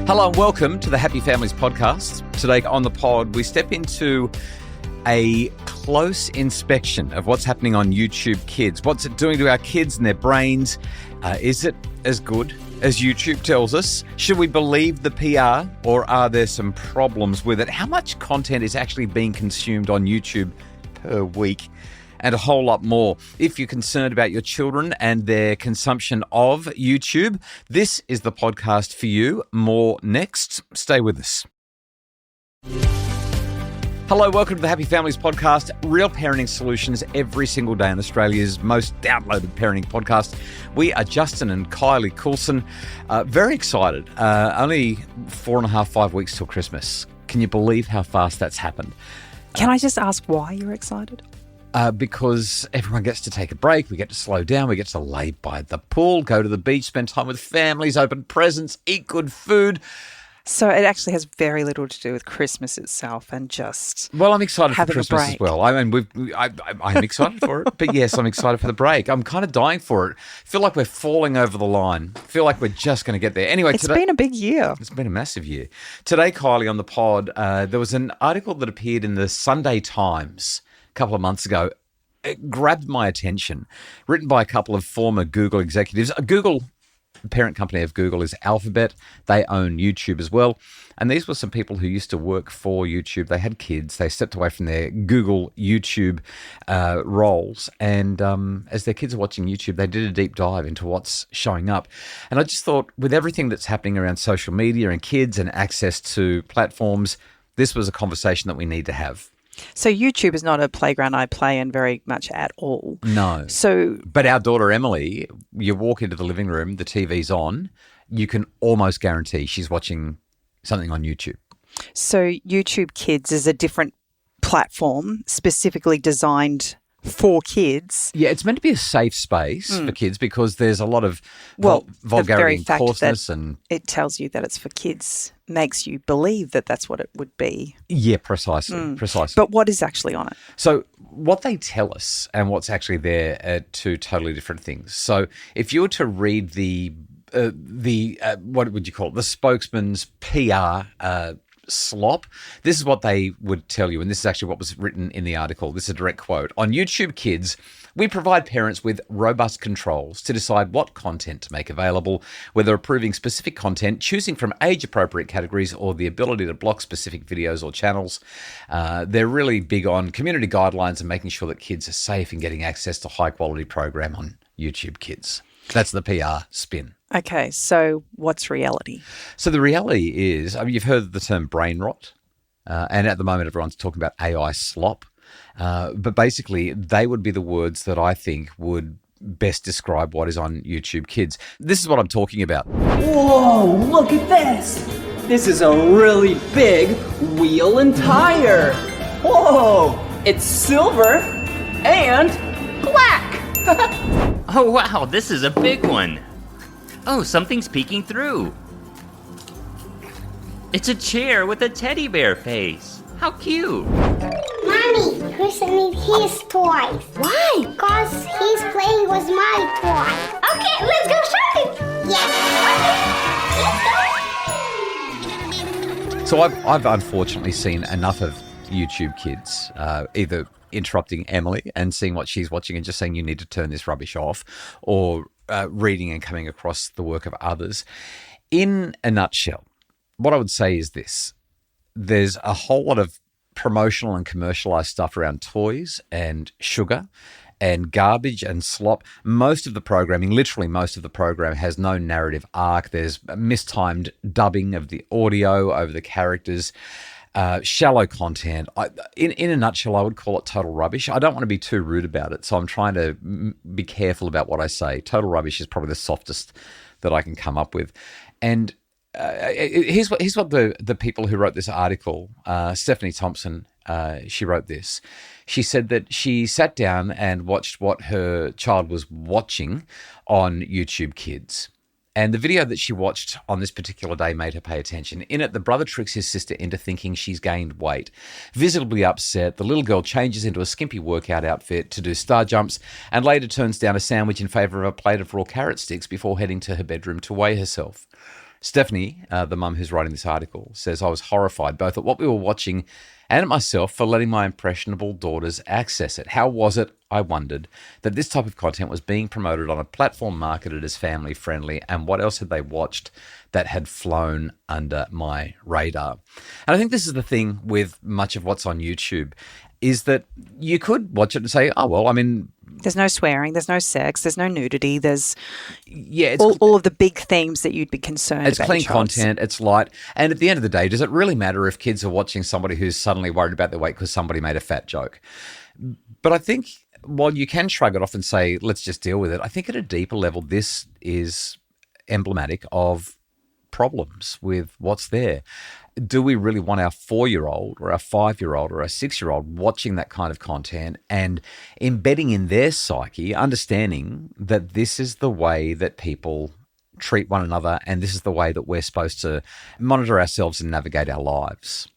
Hello and welcome to the Happy Families podcast. Today on the pod, we step into a close inspection of what's happening on YouTube Kids. What's it doing to our kids and their brains? Is it as good as YouTube tells us? Should we believe the PR or are there some problems with it? How much content is actually being consumed on YouTube per week? And a whole lot more. If you're concerned about your children and their consumption of YouTube, this is the podcast for you. More next. Stay with us. Hello, welcome to the Happy Families podcast. Real parenting solutions every single day on Australia's most downloaded parenting podcast. We are Justin and Kylie Coulson. Very excited. Only 4.5, 5 weeks till Christmas. Can you believe how fast that's happened? Can I just ask why you're excited? Because everyone gets to take a break, we get to slow down, we get to lay by the pool, go to the beach, spend time with families, open presents, eat good food. So it actually has very little to do with Christmas itself and just Well, I'm excited for having a Christmas as break. well. I mean, I'm excited for it, but yes, I'm excited for the break. I'm kind of dying for it. Feel like we're falling over the line. Feel like we're just going to get there. Anyway, It's been a big year. It's been a massive year. Today, Kylie, on the pod, there was an article that appeared in the Sunday Times couple of months ago. It grabbed my attention, written by a couple of former Google executives. The parent company of Google is Alphabet. They own YouTube as well. And these were some people who used to work for YouTube. They had kids. They stepped away from their Google YouTube roles. And as their kids are watching YouTube, they did a deep dive into what's showing up. And I just thought, with everything that's happening around social media and kids and access to platforms, this was a conversation that we need to have. So YouTube is not a playground I play in very much at all. No. But our daughter Emily, you walk into the living room, the TV's on, you can almost guarantee she's watching something on YouTube. So YouTube Kids is a different platform specifically designed for kids. Yeah, it's meant to be a safe space for kids because there's a lot of The vulgarity very and fact coarseness that and it tells you that it's for kids makes you believe that that's what it would be. yeah, precisely. But what is actually on it? So what they tell us and what's actually there are two totally different things. So if you were to read the what would you call it? The spokesman's PR slop. This is what they would tell you, and this is actually what was written in the article. This is a direct quote. On YouTube Kids, we provide parents with robust controls to decide what content to make available, whether approving specific content, choosing from age-appropriate categories, or the ability to block specific videos or channels. They're really big on community guidelines and making sure that kids are safe and getting access to high-quality program on YouTube Kids. That's the PR spin. Okay, so what's reality? So the reality is, I mean, you've heard the term brain rot, and at the moment everyone's talking about AI slop. But basically, they would be the words that I think would best describe what is on YouTube Kids. This is what I'm talking about. Whoa, look at this! This is a really big wheel and tire! Whoa! It's silver and black! Oh wow, this is a big one. Oh, something's peeking through. It's a chair with a teddy bear face. How cute. Mommy, Kristen needs his toys. Why? Because he's playing with my toy. Okay, let's go shopping. Yes. So I've unfortunately seen enough of YouTube Kids, either interrupting Emily and seeing what she's watching and just saying you need to turn this rubbish off, or reading and coming across the work of others. In a nutshell, what I would say is this. There's a whole lot of promotional and commercialised stuff around toys and sugar and garbage and slop. Most of the programming, literally most of the program, has no narrative arc. There's mistimed dubbing of the audio over the characters. Shallow content. In a nutshell, I would call it total rubbish. I don't want to be too rude about it, so I'm trying to be careful about what I say. Total rubbish is probably the softest that I can come up with. And here's what the people who wrote this article, Stephanie Thompson, she wrote this. She said that she sat down and watched what her child was watching on YouTube Kids. And the video that she watched on this particular day made her pay attention. In it, the brother tricks his sister into thinking she's gained weight. Visibly upset, the little girl changes into a skimpy workout outfit to do star jumps and later turns down a sandwich in favour of a plate of raw carrot sticks before heading to her bedroom to weigh herself. Stephanie, the mum who's writing this article, says, I was horrified both at what we were watching and at myself for letting my impressionable daughters access it. How was it, I wondered, that this type of content was being promoted on a platform marketed as family friendly, and what else had they watched that had flown under my radar? And I think this is the thing with much of what's on YouTube, is that you could watch it and say, oh, well, I mean, There's no swearing, there's no sex, there's no nudity, there's it's all of the big themes that you'd be concerned It's about. clean content, it's light. And at the end of the day, does it really matter if kids are watching somebody who's suddenly worried about their weight because somebody made a fat joke? But I think while you can shrug it off and say, let's just deal with it, I think at a deeper level, this is emblematic of problems with what's there. Do we really want our 4-year-old or our 5-year-old or our 6-year-old watching that kind of content and embedding in their psyche, understanding that this is the way that people treat one another and this is the way that we're supposed to monitor ourselves and navigate our lives?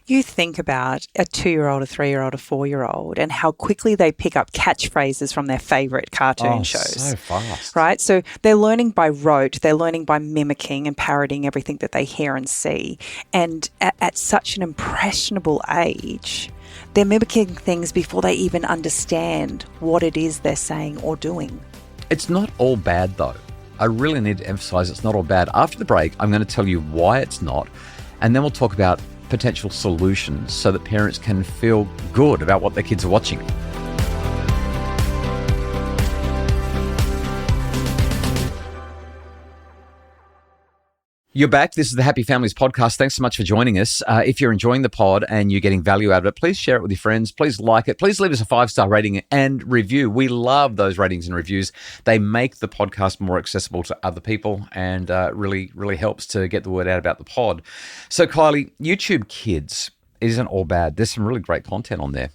You think about a 2-year-old, a 3-year-old, a 4-year-old, and how quickly they pick up catchphrases from their favourite cartoon shows. So fast. Right? So they're learning by rote, they're learning by mimicking and parodying everything that they hear and see. And at such an impressionable age, they're mimicking things before they even understand what it is they're saying or doing. It's not all bad, though. I really need to emphasise it's not all bad. After the break, I'm going to tell you why it's not, and then we'll talk about potential solutions so that parents can feel good about what their kids are watching. You're back. This is the Happy Families Podcast. Thanks so much for joining us. If you're enjoying the pod and you're getting value out of it, please share it with your friends. Please like it. Please leave us a 5-star rating and review. We love those ratings and reviews. They make the podcast more accessible to other people and really, really helps to get the word out about the pod. So, Kylie, YouTube Kids isn't all bad. There's some really great content on there.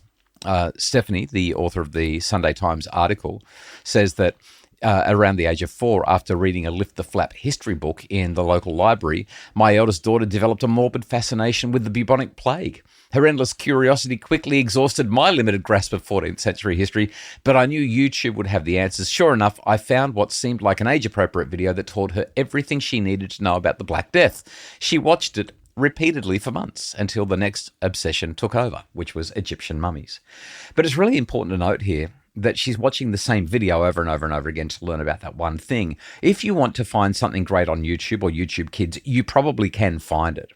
Stephanie, the author of the Sunday Times article, says that around the age of 4, after reading a Lift the Flap history book in the local library, my eldest daughter developed a morbid fascination with the bubonic plague. Her endless curiosity quickly exhausted my limited grasp of 14th century history, but I knew YouTube would have the answers. Sure enough, I found what seemed like an age-appropriate video that taught her everything she needed to know about the Black Death. She watched it repeatedly for months until the next obsession took over, which was Egyptian mummies. But it's really important to note here that she's watching the same video over and over and over again to learn about that one thing. If you want to find something great on YouTube or YouTube Kids, you probably can find it.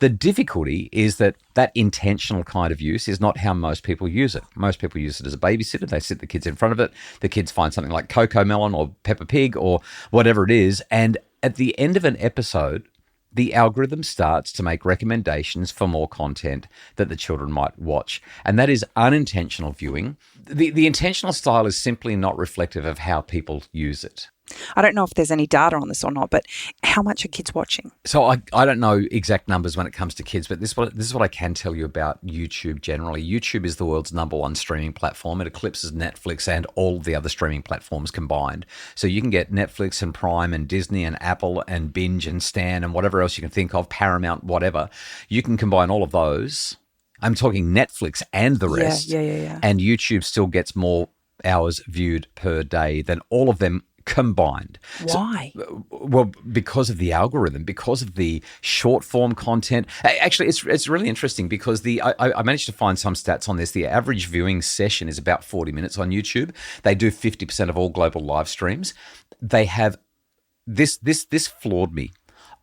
The difficulty is that intentional kind of use is not how most people use it. Most people use it as a babysitter. They sit the kids in front of it. The kids find something like Coco Melon or Peppa Pig or whatever it is. And at the end of an episode, the algorithm starts to make recommendations for more content that the children might watch. And that is unintentional viewing. The intentional style is simply not reflective of how people use it. I don't know if there's any data on this or not, but how much are kids watching? So I don't know exact numbers when it comes to kids, but this is what I can tell you about YouTube generally. YouTube is the world's #1 streaming platform. It eclipses Netflix and all the other streaming platforms combined. So you can get Netflix and Prime and Disney and Apple and Binge and Stan and whatever else you can think of, Paramount, whatever. You can combine all of those. I'm talking Netflix and the rest. Yeah. And YouTube still gets more hours viewed per day than all of them combined. Why? Well, because of the algorithm, because of the short form content. Actually, it's really interesting because I managed to find some stats on this. The average viewing session is about 40 minutes on YouTube. They do 50% of all global live streams. They have this floored me.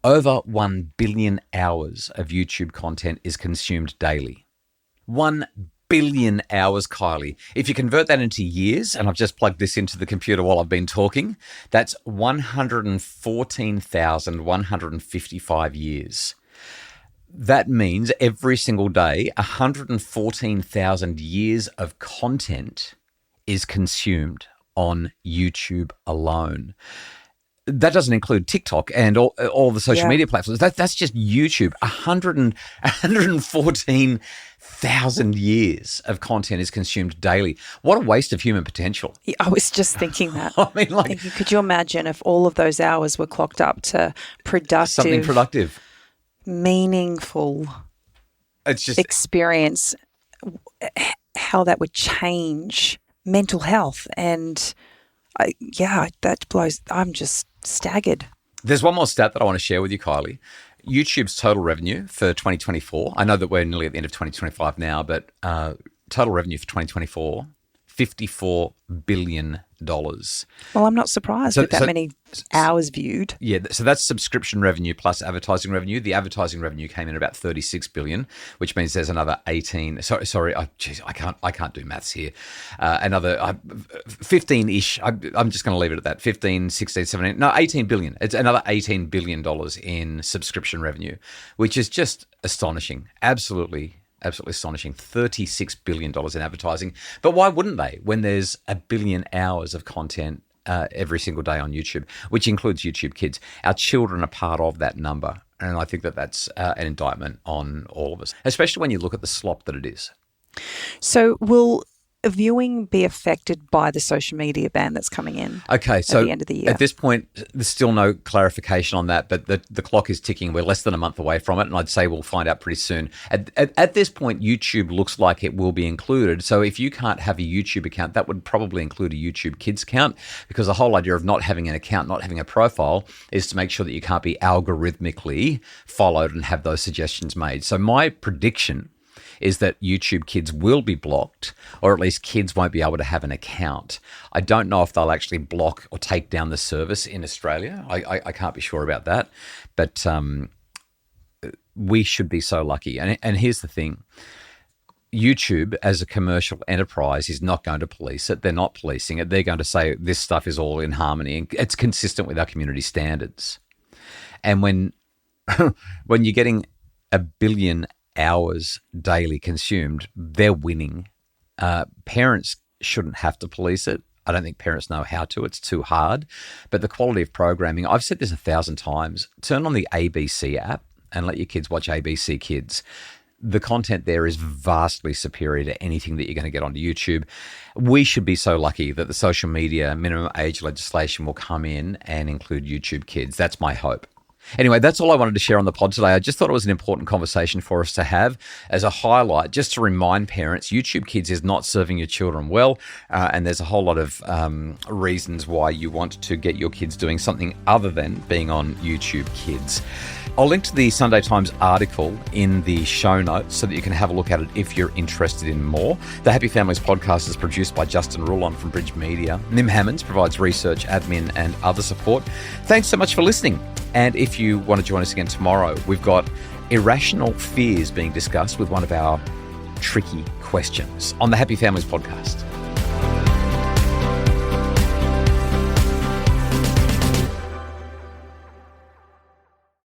Over 1 billion hours of YouTube content is consumed daily. 1 billion hours, Kylie. If you convert that into years, and I've just plugged this into the computer while I've been talking, that's 114,155 years. That means every single day, 114,000 years of content is consumed on YouTube alone. That doesn't include TikTok and all the social media platforms. That's just YouTube. 114,000 years of content is consumed daily. What a waste of human potential. I was just thinking that. I mean, like, could you imagine if all of those hours were clocked up to something productive, meaningful experience, how that would change mental health. And that blows. I'm just staggered. There's one more stat that I want to share with you, Kylie. YouTube's total revenue for 2024, I know that we're nearly at the end of 2025 now, but total revenue for 2024, $54 billion. Well, I'm not surprised with that many hours viewed. Yeah, so that's subscription revenue plus advertising revenue. The advertising revenue came in about 36 billion, which means there's another 18. Sorry, I can't do maths here. Another 15-ish. I'm just going to leave it at that. 15, 16, 17. No, 18 billion. It's another $18 billion in subscription revenue, which is just astonishing. Absolutely astonishing. $36 billion in advertising. But why wouldn't they when there's a billion hours of content every single day on YouTube, which includes YouTube Kids? Our children are part of that number. And I think that that's an indictment on all of us, especially when you look at the slop that it is. So will viewing be affected by the social media ban that's coming in at the end of the year? At this point, there's still no clarification on that, but the clock is ticking. We're less than a month away from it, and I'd say we'll find out pretty soon. At this point, YouTube looks like it will be included. So if you can't have a YouTube account, that would probably include a YouTube Kids account, because the whole idea of not having an account, not having a profile, is to make sure that you can't be algorithmically followed and have those suggestions made. So my prediction is that YouTube Kids will be blocked, or at least kids won't be able to have an account. I don't know if they'll actually block or take down the service in Australia. I can't be sure about that, but we should be so lucky. And here's the thing. YouTube as a commercial enterprise is not going to police it. They're not policing it. They're going to say this stuff is all in harmony and it's consistent with our community standards. And when you're getting a billion hours daily consumed, they're winning. Parents shouldn't have to police it. I don't think parents know how to. It's too hard. But the quality of programming, I've said this 1,000 times, turn on the ABC app and let your kids watch ABC Kids. The content there is vastly superior to anything that you're going to get onto YouTube. We should be so lucky that the social media minimum age legislation will come in and include YouTube Kids. That's my hope. Anyway, that's all I wanted to share on the pod today. I just thought it was an important conversation for us to have as a highlight, just to remind parents, YouTube Kids is not serving your children well, and there's a whole lot of reasons why you want to get your kids doing something other than being on YouTube Kids. I'll link to the Sunday Times article in the show notes so that you can have a look at it if you're interested in more. The Happy Families podcast is produced by Justin Rulon from Bridge Media. Nim Hammonds provides research, admin, and other support. Thanks so much for listening. And if you want to join us again tomorrow, we've got irrational fears being discussed with one of our tricky questions on the Happy Families podcast.